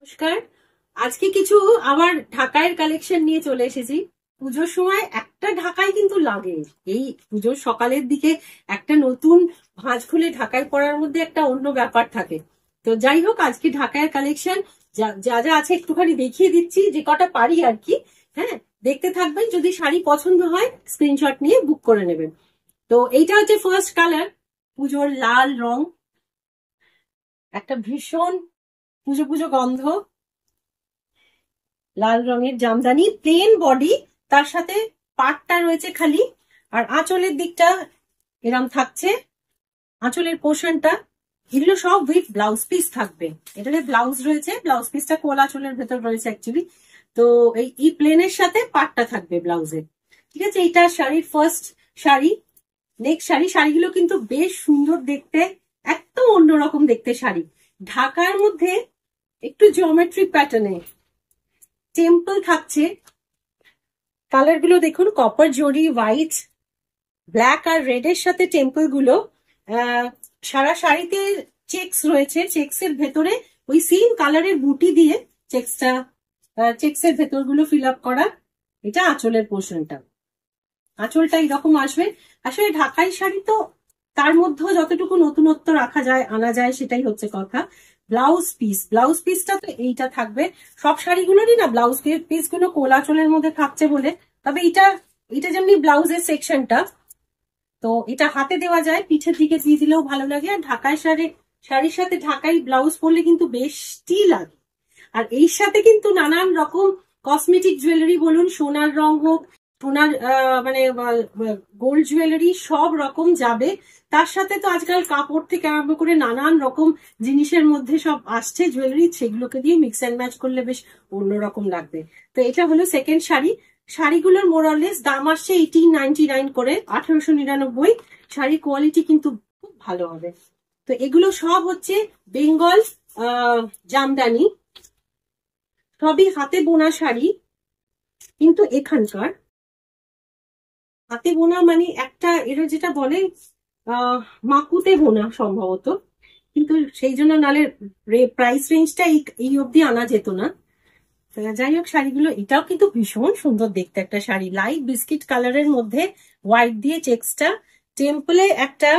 নমস্কার। আজকে কিছু আবার ঢাকাইয়ের কালেকশন নিয়ে চলে এসেছি। পুজোর সময় একটা ঢাকাই কিন্তু লাগে, এই পুজোর সকালের দিকে একটা নতুন ভাঁজ খুলে ঢাকাই পরার মধ্যে একটা অন্য ব্যাপার থাকে। তো যাই হোক, আজকে ঢাকাইয়ের কালেকশন যা যা আছে একটুখানি দেখিয়ে দিচ্ছি, যে কটা পারি আর কি। হ্যাঁ, দেখতে থাকবেন, যদি শাড়ি পছন্দ হয় স্ক্রিনশট নিয়ে বুক করে নেবেন। তো এইটা হচ্ছে ফার্স্ট কালার, পুজোর লাল রং, একটা ভীষণ পুজো পুজো গন্ধ, লাল রঙের জামদানি, প্লেন বডি, তার সাথে পাটটা রয়েছে খালি, আর আঁচলের দিকটা এরম থাকছে। আঁচলের পোর্শনটা এগুলো সব উইথ ব্লাউজ পিস থাকবে। এটাতে ব্লাউজ রয়েছে, ব্লাউজ পিসটা কোল আঁচলের ভেতর রয়েছে অ্যাকচুয়ালি। তো এই প্লেনের সাথে পাটটা থাকবে ব্লাউজে। ঠিক আছে, এইটা শাড়ির ফার্স্ট শাড়ি। নেক্সট শাড়িগুলো কিন্তু বেশ সুন্দর দেখতে, একদম অন্যরকম দেখতে শাড়ি। ঢাকার মধ্যে একটু জিওমেট্রিক প্যাটার্নে টেম্পল থাকছে। কালার গুলো দেখুন, কপার জরি, হোয়াইট, ব্ল্যাক আর রেড এর সাথে টেম্পল গুলো। সারা শাড়িতে চেক্স রয়েছে, চেক্স এর ভেতরে ওই সেম কালারের বুটি দিয়ে চেক্স এর ভেতর গুলো ফিল আপ করা। এটা আঁচলের পোর্শনটা, আঁচলটা এরকম আসবে। আসলে ঢাকাই শাড়ি তো তার মধ্যেও যতটুকু নতুনত্ব রাখা যায়, আনা যায়, সেটাই হচ্ছে কথা। ব্লাউজ পিসটা তো এইটা থাকবে। সব শাড়িগুলোরই না ব্লাউজ পিস গুলো কোল আঁচলের মধ্যে থাকছে বলে, তবে এটা যেমনি ব্লাউজের সেকশনটা, তো এটা হাতে দেওয়া যায়, পিঠের দিকে দিয়ে দিলেও ভালো লাগে। আর ঢাকাই শাড়ির সাথে ঢাকাই ব্লাউজ পরলে কিন্তু বেশটি লাগে। আর এই সাথে কিন্তু নানান রকম কসমেটিক জুয়েলারি বলুন, সোনার রং হোক, সোনার মানে গোল্ড জুয়েলারি, সব রকম যাবে। তার সাথে তো আজকাল কাপড় থেকে আরম্ভ করে নানান রকম জিনিসের মধ্যে সব আসছে জুয়েলারি, সেগুলোকে দিয়ে মিক্স অ্যান্ড ম্যাচ করলে বেশ অন্যরকম লাগবে। তো এটা হলো সেকেন্ড শাড়ি। শাড়িগুলোর মোরালেস দাম আসছে 1899 করে, 1899। শাড়ির কোয়ালিটি কিন্তু খুব ভালো হবে। তো এগুলো সব হচ্ছে বেঙ্গল জামদানি, সবই হাতে বোনা শাড়ি। কিন্তু এখানকার হাতে বোনা মানে একটা এরা যেটা বলে মাকুতে বোনা সম্ভবত, কিন্তু সেই জন্য নালে প্রাইস রেঞ্জটা এই অবধি আনা যেত না। যাই হোক, শাড়িগুলো এটাও কিন্তু ভীষণ সুন্দর দেখতে একটা শাড়ি, লাইট বিস্কিট কালারের মধ্যে হোয়াইট দিয়ে চেক্সটা, টেম্পলে একটা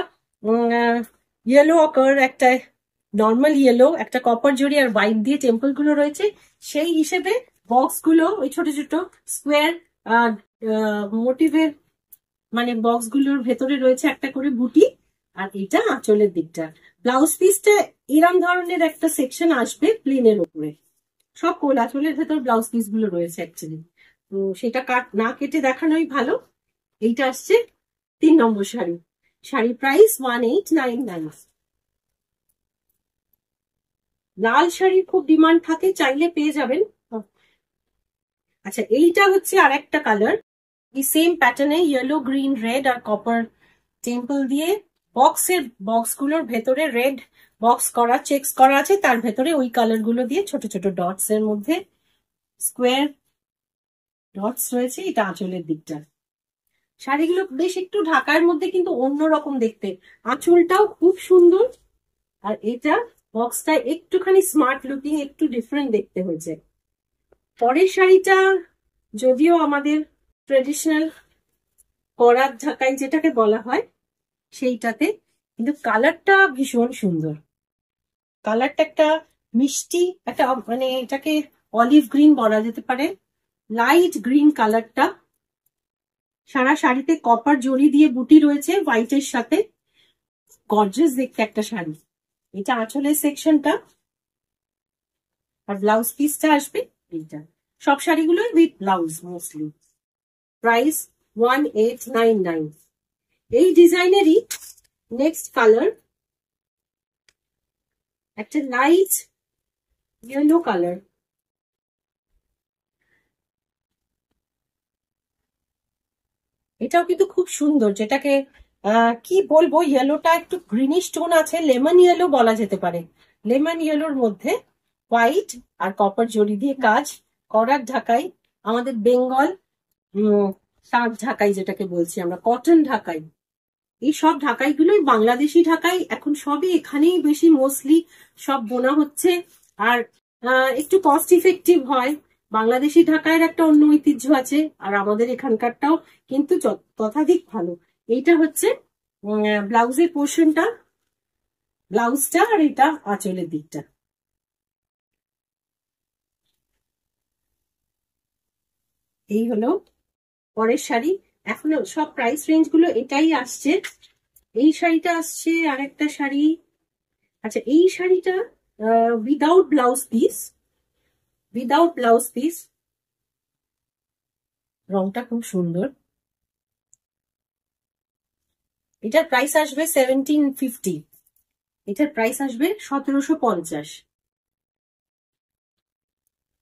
ইয়েলো অকার, একটা নর্মাল ইয়েলো, একটা কপার জরি আর হোয়াইট দিয়ে টেম্পল গুলো রয়েছে। সেই হিসেবে বক্স গুলো ওই ছোট ছোট স্কোয়ার মোটিভের, মানে বক্স গুলোর ভেতরে রয়েছে একটা করে বুটি। আর এটা আঁচলের দিকটা, ব্লাউজ পিসটা এরম ধরনের একটা সেকশন আসবে প্লেনের উপরে, সব কোল আঁচলের ভেতর ব্লাউজ পিস গুলো রয়েছে অ্যাকচুয়ালি। তো সেটা না কেটে দেখানোই ভালো। এইটা আসছে 3 নম্বর শাড়ি। শাড়ি প্রাইস 1899। লাল শাড়ির খুব ডিমান্ড থাকে, চাইলে পেয়ে যাবেন। আচ্ছা, এইটা হচ্ছে আর একটা কালার, এই সেম প্যাটার্নে ইয়েলো, গ্রিন, রেড আর কপার টেম্পল দিয়ে বক্স গুলোর ভেতরে রেড বক্স করা, চেক্স করা আছে, তার ভেতরে ওই কালার গুলো দিয়ে ছোট ছোট ডটস এর মধ্যে স্কোয়ার ডটস রয়েছে। এটা আঁচলের দিকটা। শাড়িগুলো বেশ একটু ঢাকার মধ্যে কিন্তু অন্যরকম দেখতে, আঁচলটাও খুব সুন্দর। আর এটা বক্সটা একটুখানি স্মার্ট লুকিং, একটু ডিফারেন্ট দেখতে হয়েছে। পরের শাড়িটা যদিও আমাদের ট্রেডিশনাল করাত ঢাকাই যেটাকে বলা হয় সেইটাতে, কিন্তু কালারটা ভীষণ সুন্দর। কালারটা একটা মিষ্টি, একটা মানে এটাকে অলিভ গ্রিন বলা যেতে পারে, লাইট গ্রিন কালারটা। সারা শাড়িতে কপার জরি দিয়ে বুটি রয়েছে হোয়াইটের সাথে, গর্জিয়াস দেখতে একটা শাড়ি। এটা আঁচলের সেকশনটা, আর ব্লাউজ পিসটা আসবে এইটা। সব শাড়িগুলো উইথ ব্লাউজ মোস্টলি। প্রাইস 1899। এই ডিজাইনেরই নেক্সট কালার একটা লাইট ইয়েলো কালার। এটাও কিন্তু খুব সুন্দর, যেটাকে কি বলবো, ইয়েলোটা একটু গ্রিনিশ টোন আছে, লেমন ইয়েলো বলা যেতে পারে। লেমন ইয়েলোর মধ্যে হোয়াইট আর কপার জরি দিয়ে কাজ, করার ঢাকাই, আমাদের বেঙ্গল তাঁত ঢাকাই যেটাকে বলছি আমরা, কটন ঢাকাই। এই সব ঢাকাই গুলোই বাংলাদেশি ঢাকাই, এখন সবই এখানেই বেশি মোস্টলি সব বোনা হচ্ছে। আর একটু কস্ট ইফেক্টিভ হয়। বাংলাদেশি ঢাকায়ের একটা অন্য ঐতিহ্য আছে, আর আমাদের এখানকারটাও কিন্তু তথাধিক ভালো। এইটা হচ্ছে ব্লাউজের পোর্শনটা, ব্লাউজটা, আর এটা আঁচলের দিকটা। এই হলো পরের শাড়ি। এখনো সব প্রাইস রেঞ্জ গুলো এটাই আসছে। এই শাড়িটা আসছে, আরেকটা শাড়ি। আচ্ছা, এই শাড়িটা without blouse piece, without blouse piece. রংটা খুব সুন্দর। এটার প্রাইস আসবে 1750। এটার প্রাইস আসবে 1750।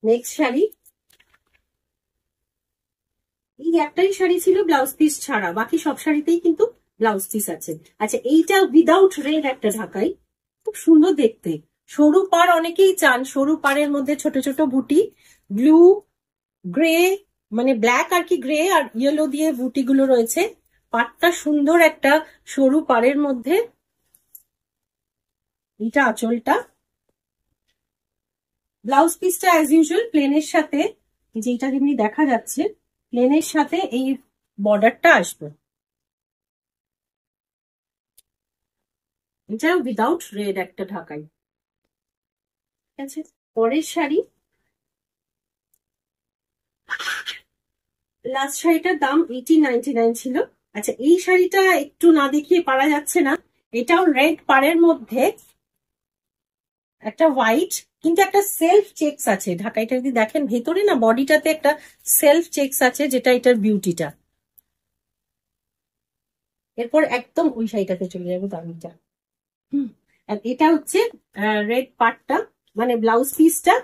নেক্সট শাড়ি, এই একটাই শাড়ি ছিল ব্লাউজ পিস ছাড়া, বাকি সব শাড়িতেই কিন্তু ব্লাউজ পিস আছে। আচ্ছা, এইটা উইদাউট রেড একটা ঢাকাই, খুব সুন্দর দেখতে। সরু পাড় অনেকেই চান, সরু পাড়ের মধ্যে ছোট ছোট বুটি, ব্লু, গ্রে, মানে ব্ল্যাক আর কি, গ্রে আর ইয়েলো দিয়ে বুটি গুলো রয়েছে। পাড়টা সুন্দর একটা সরু পাড়ের মধ্যে। এটা আঁচলটা। ব্লাউজ পিসটা অ্যাজ ইউজুয়াল প্লেনের সাথে, যেটা যেমনি দেখা যাচ্ছে, প্লেনের সাথে এই বর্ডারটা আসবে। এটা উইদাউট রেড একটা ঢাকাই। ঠিক আছে, পরের শাড়ি। লাস্ট শাড়িটার দাম 1899 ছিল। আচ্ছা, এই শাড়িটা একটু না দেখিয়ে পারা যাচ্ছে না। এটাও রেড পাড়ের মধ্যে একটা হোয়াইট, কিন্তু একটা সেলফ চেকস আছে ঢাকাইটা যদি দেখেন, ভেতরে না বডিটাতে একটা সেলফ চেকস আছে, যেটা এটার বিউটিটা। এরপর একদম ওই শাড়িটাতে চলে যাবো, দামিটা। আর এটা হচ্ছে রেড পার্টটা, মানে ব্লাউজ পিসটা।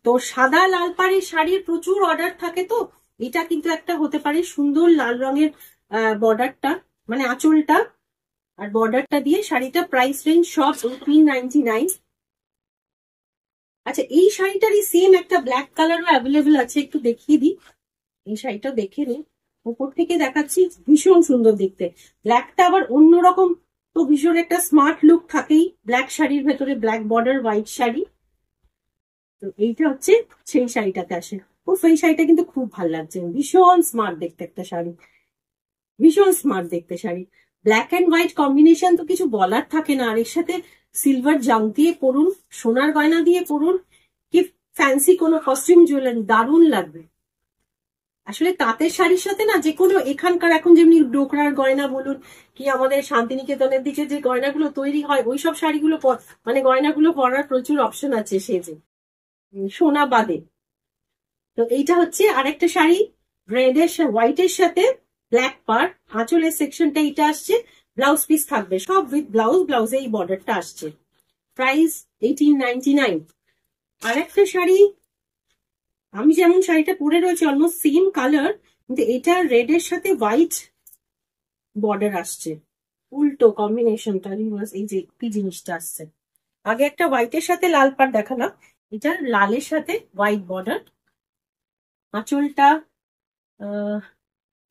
তো সাদা লাল পাড়ের শাড়ির প্রচুর অর্ডার থাকে, তো এটা কিন্তু একটা হতে পারে সুন্দর লাল রঙের বর্ডারটা, মানে আঁচলটা আর বর্ডারটা দিয়ে শাড়িটা। প্রাইস রেঞ্জ সব 1899। আচ্ছা, এই শাড়িটারই সেম একটা ব্ল্যাক কালারও অ্যাভেলেবেল আছে, একটু দেখিয়ে দিই। এই শাড়িটা দেখে নিই, উপর থেকে দেখাচ্ছি, ভীষণ সুন্দর দেখতে। ব্ল্যাকটা আবার অন্যরকম, তো ভীষণ একটা স্মার্ট লুক থাকেই ব্ল্যাক শাড়ির ভেতরে, ব্ল্যাক বর্ডার হোয়াইট শাড়ি। তো এইটা হচ্ছে সেই শাড়িটাতে আসে। এই শাড়িটা কিন্তু খুব ভালো লাগছে, ভীষণ স্মার্ট দেখতে একটা শাড়ি, ভীষণ স্মার্ট দেখতে sari. Black and white combination তো কিছু বলার থাকে না, আর এর সাথে সিলভার জাম দিয়ে পরুন, সোনার গয়না দিয়ে পরুন, কি ফ্যান্সি কোনো কস্টিউম জুয়েলারি, দারুণ লাগবে। আসলে তাঁতের শাড়ির সাথে না যে কোনো এখানকার এখন যেমনি ডোকরার গয়না বলুন, কি আমাদের শান্তিনিকেতনের দিকে যে গয়নাগুলো তৈরি হয়, ওইসব শাড়িগুলো মানে গয়নাগুলো পরার প্রচুর অপশন আছে সেজে, সোনা বাদে। তো এইটা হচ্ছে আরেকটা শাড়ি, রেডের হোয়াইটের সাথে ব্ল্যাক পার, আঁচলের সেকশনটা এটা আসছে, ব্লাউজ পিস থাকবে সব উইথ ব্লাউজ, ব্লাউজে এই বর্ডারটা আসছে। প্রাইস 1899। আরেকটা শাড়ি, আমি যেমন শাড়িটা পরে রয়েছে অলমোস্ট সেম কালার, কিন্তু এটা রেড এর সাথে হোয়াইট বর্ডার আসছে, উল্টো কম্বিনেশনটা রিভার্স। এই যে কি জিনিসটা আসছে, আগে একটা হোয়াইটের সাথে লাল পাড় দেখালাম, এটা লালের সাথে হোয়াইট বর্ডার। আঁচলটা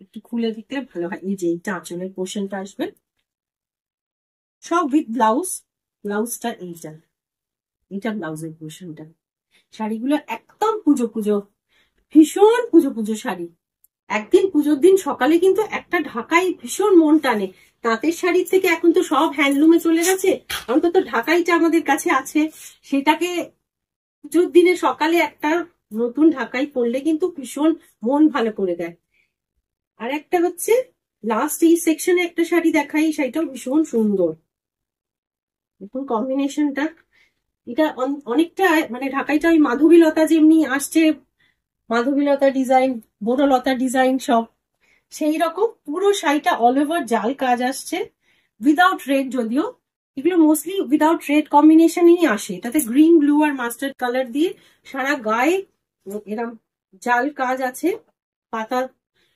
একটু খুলে দিলে ভালো হয়। এই যে এইটা আঁচলের পোর্শনটা আসবে, সব উইথ ব্লাউজ, ব্লাউজটা এইটা, এটা ব্লাউজের পোর্শনটা। শাড়িগুলো একদম পুজো পুজো, ভীষণ পুজো পুজো শাড়ি। একদিন পুজোর দিন সকালে কিন্তু একটা ঢাকাই ভীষণ মন টানে। তাঁতের শাড়ির থেকে এখন তো সব হ্যান্ডলুমে চলে গেছে, অন্তত ঢাকাইটা আমাদের কাছে আছে, সেটাকে পুজোর দিনে সকালে একটা নতুন ঢাকাই পরলে কিন্তু ভীষণ মন ভালো করে দেয়। আর একটা হচ্ছে লাস্ট এই সেকশনে একটা শাড়ি দেখাই, শাড়িটাও ভীষণ সুন্দর, দেখুন কম্বিনেশনটা। এটা অনেকটা মানে ঢাকাইটা ওই মাধবীলতা যেমনি আসছে, মাধবীলতা ডিজাইন, বড়লতা ডিজাইন সব সেই রকম পুরো শাড়িটা অল ওভার জাল কাজ আসছে, উইদাউট রেড। যদিও এগুলো মোস্টলি উইদাউট রেড কম্বিনেশনই আসে, এটাতে গ্রিন, ব্লু আর মাস্টার্ড কালার দিয়ে সারা গায়ে এরম জাল কাজ আছে, পাতা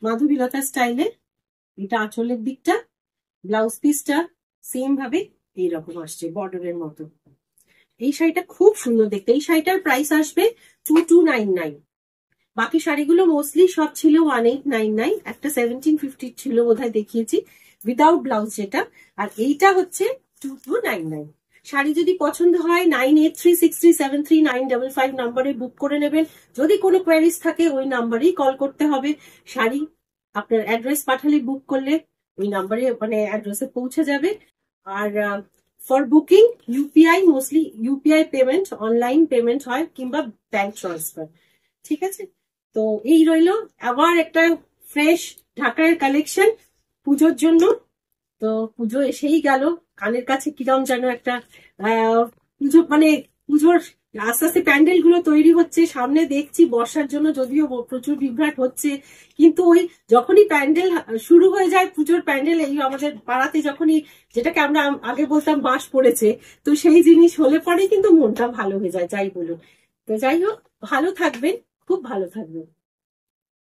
মাধবীলতা স্টাইলে। এটা আঁচলের দিকটা, ব্লাউজ পিসটা সেম ভাবে এইরকম আসছে বর্ডারের মতো। এই শাড়িটা খুব সুন্দর দেখতে। এই শাড়িটার প্রাইস আসবে 2299। বাকি শাড়িগুলো মোস্টলি সব ছিল 1899, একটা 1750 ছিল বোধহয় দেখিয়েছি উইদাউট ব্লাউজ যেটা, আর এইটা হচ্ছে 2299। শাড়ি যদি পছন্দ হয় 9836373955 নাম্বারে বুক করে নেবেন। যদি কোনো কোয়ারিজ থাকে ওই নাম্বারেই কল করতে হবে। শাড়ি আপনার অ্যাড্রেস পাঠালে বুক করলে ওই নাম্বারে মানে অ্যাড্রেসে পৌঁছে যাবে। আর for booking UPI, mostly UPI payment, online payment হয় কিংবা ব্যাংক ট্রান্সফার। ঠিক আছে, তো এই রইলো আবার একটা ফ্রেশ ঢাকার কালেকশন পুজোর জন্য। তো পুজো এসেই গেল, কানের কাছে কিরম যেন একটা পুজো মানে পুজোর আস্তে আস্তে প্যান্ডেল গুলো তৈরি হচ্ছে, সামনে দেখছি বর্ষার জন্য যদিও প্রচুর বিভ্রাট হচ্ছে, কিন্তু ওই যখনই প্যান্ডেল শুরু হয়ে যায় পুজোর প্যান্ডেল, এই আমাদের পাড়াতে যখনই যেটাকে আমরা আগে বলতাম বাঁশ পড়েছে, তো সেই জিনিস হলে পরে কিন্তু মনটা ভালো হয়ে যায়, যাই বলুন। তো যাই হোক, ভালো থাকবেন, খুব ভালো থাকবেন।